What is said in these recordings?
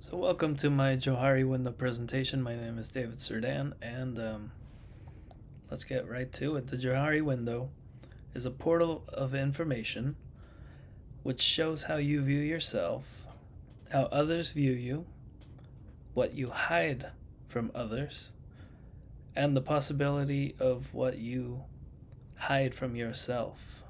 So welcome to my Johari window presentation. My name is David Serdan, and let's get right to it. The Johari window is a portal of information which shows how you view yourself, how others view you, what you hide from others, and the possibility of what you hide from yourself.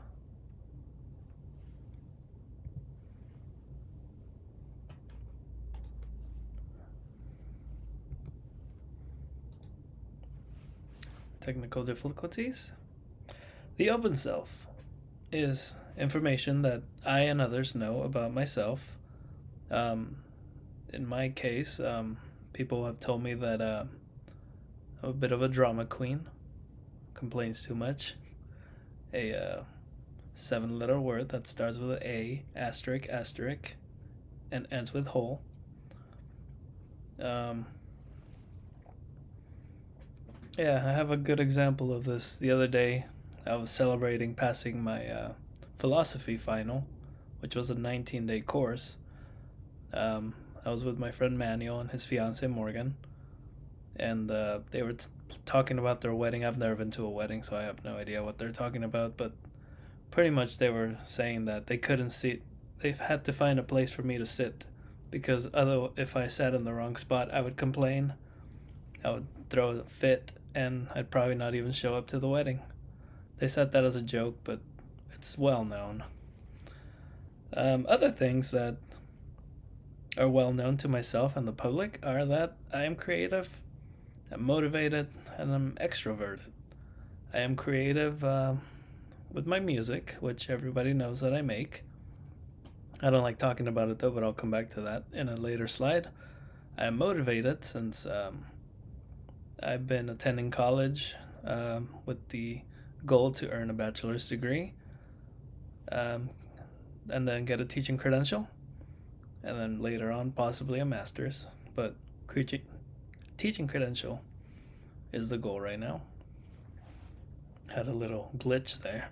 Technical difficulties? The open self is information that I and others know about myself. Um, in my case, people have told me that I'm a bit of a drama queen, complains too much. A 7 letter word that starts with an A, asterisk, asterisk, and ends with whole. Um, yeah, I have a good example of this. The other day, I was celebrating passing my philosophy final, which was a 19-day course. I was with my friend Manuel and his fiance Morgan, and they were talking about their wedding. I've never been to a wedding, so I have no idea what they're talking about, but pretty much they were saying that they couldn't sit. They've had to find a place for me to sit because if I sat in the wrong spot, I would complain. I would throw a fit, and I'd probably not even show up to the wedding. They said that as a joke, but it's well known. Other things that are well known to myself and the public are that I am creative, I'm motivated, and I'm extroverted. I am creative with my music, which everybody knows that I make. I don't like talking about it though, but I'll come back to that in a later slide. I am motivated since I've been attending college with the goal to earn a bachelor's degree um, and then get a teaching credential, and then later on, possibly a master's. But teaching credential is the goal right now. Had a little glitch there.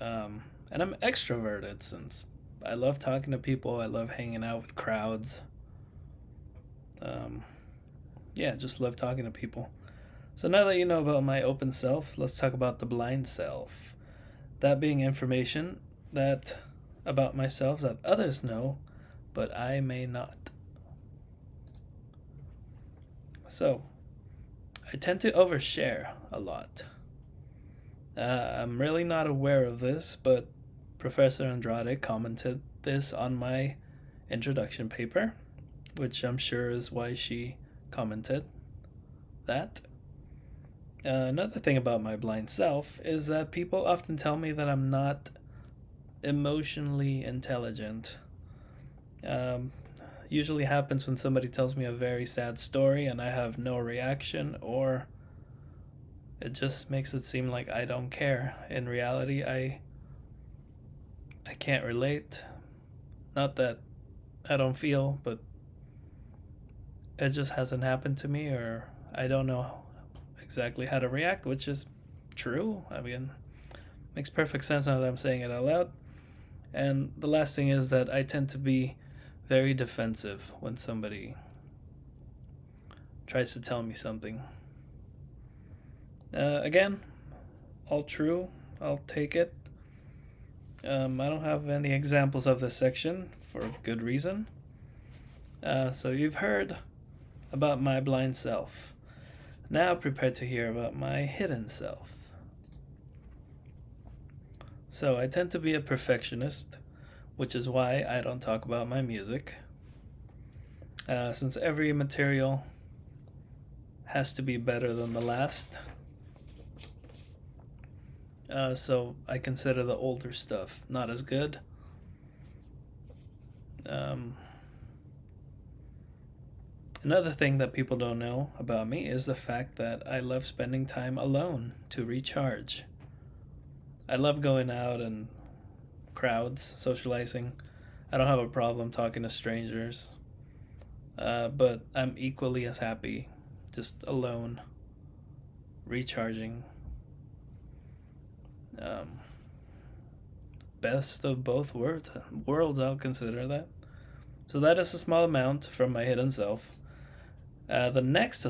And I'm extroverted since I love talking to people. I love hanging out with crowds. Um, yeah, just love talking to people. So now that you know about my open self, let's talk about the blind self. That being information that about myself that others know, but I may not. So, I tend to overshare a lot. I'm really not aware of this, but Professor Andrade commented this on my introduction paper, which I'm sure is why she commented that. Another thing about my blind self is that people often tell me that I'm not emotionally intelligent. Um, Usually happens when somebody tells me a very sad story and I have no reaction, or it just makes it seem like I don't care. In reality, I can't relate. Not that I don't feel, but it just hasn't happened to me, or I don't know exactly how to react, which is true. I mean, makes perfect sense now that I'm saying it out loud. And the last thing is that I tend to be very defensive when somebody tries to tell me something. Again, all true. I'll take it. I don't have any examples of this section for good reason. So you've heard about my blind self. Now prepare to hear about my hidden self. So I tend to be a perfectionist, which is why I don't talk about my music. Since every material has to be better than the last, so I consider the older stuff not as good. Um, Another thing that people don't know about me is the fact that I love spending time alone to recharge. I love going out and crowds, socializing. I don't have a problem talking to strangers, but I'm equally as happy just alone, recharging. Um, Best of both worlds. I'll consider that. So that is a small amount from my hidden self. The next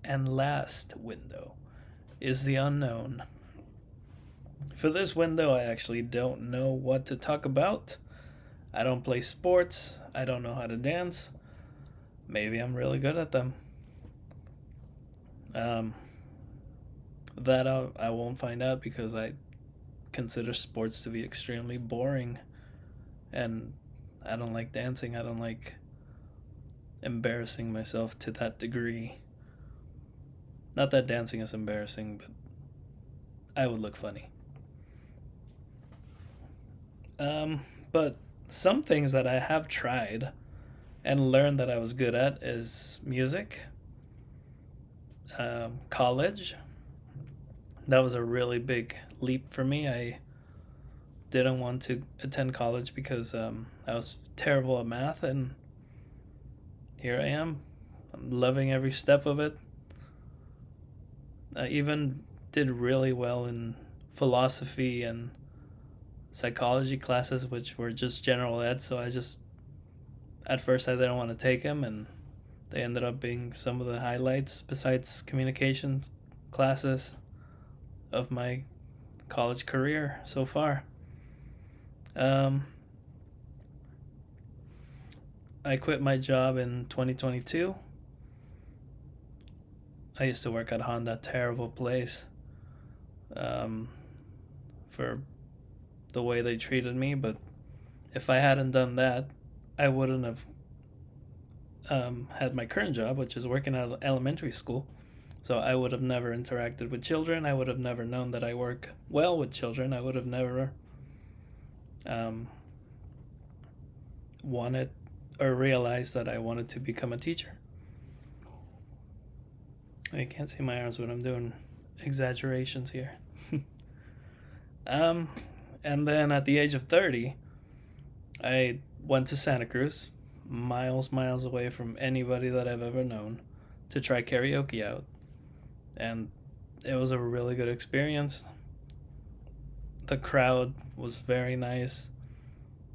and last window is the unknown. For this window, I actually don't know what to talk about. I don't play sports. I don't know how to dance. Maybe I'm really good at them. Um, that I won't find out because I consider sports to be extremely boring. And I don't like dancing. I don't like embarrassing myself to that degree. Not that dancing is embarrassing, but I would look funny. But some things that I have tried and learned that I was good at is music, college. That was a really big leap for me. I didn't want to attend college because I was terrible at math, and here I am. I'm loving every step of it. I even did really well in philosophy and psychology classes, which were just general ed. So at first, I didn't want to take them, and they ended up being some of the highlights besides communications classes of my college career so far. I quit my job in 2022. I used to work at Honda, terrible place, for the way they treated me. But if I hadn't done that, I wouldn't have had my current job, which is working at elementary school. So I would have never interacted with children. I would have never known that I work well with children. I would have never wanted or realized that I wanted to become a teacher. I can't see my arms, but I'm doing exaggerations here. And then at the age of 30, I went to Santa Cruz, miles away from anybody that I've ever known, to try karaoke out. And it was a really good experience. The crowd was very nice.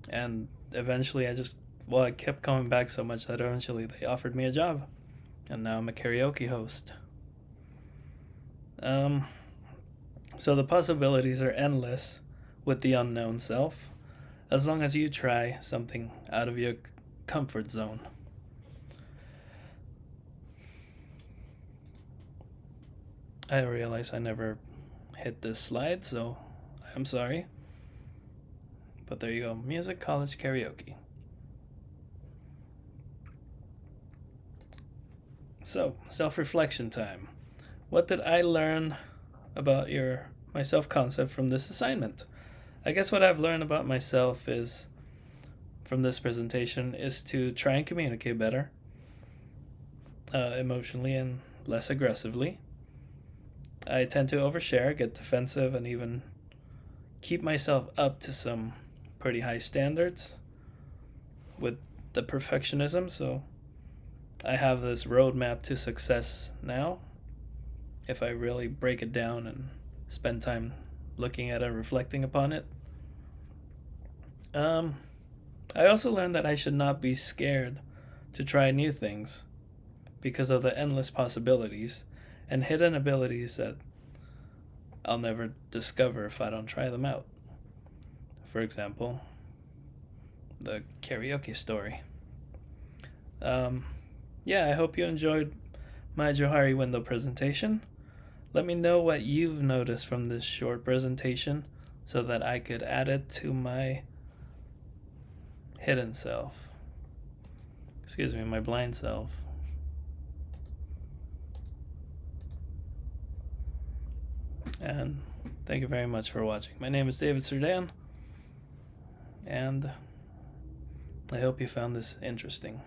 And eventually I kept coming back so much that eventually they offered me a job. And now I'm a karaoke host. So the possibilities are endless with the unknown self, as long as you try something out of your comfort zone. I realize I never hit this slide, so I'm sorry. But there you go. Music, college, karaoke. So, self-reflection time. What did I learn about my self-concept from this assignment? I guess what I've learned about myself is from this presentation is to try and communicate better, emotionally and less aggressively. I tend to overshare, get defensive, and even keep myself up to some pretty high standards with the perfectionism. So I have this roadmap to success now. If I really break it down and spend time looking at it and reflecting upon it. I also learned that I should not be scared to try new things because of the endless possibilities and hidden abilities that I'll never discover if I don't try them out. For example, the karaoke story. I hope you enjoyed my Johari window presentation. Let me know what you've noticed from this short presentation so that I could add it to my hidden self. My blind self. And thank you very much for watching. My name is David Serdan, and I hope you found this interesting.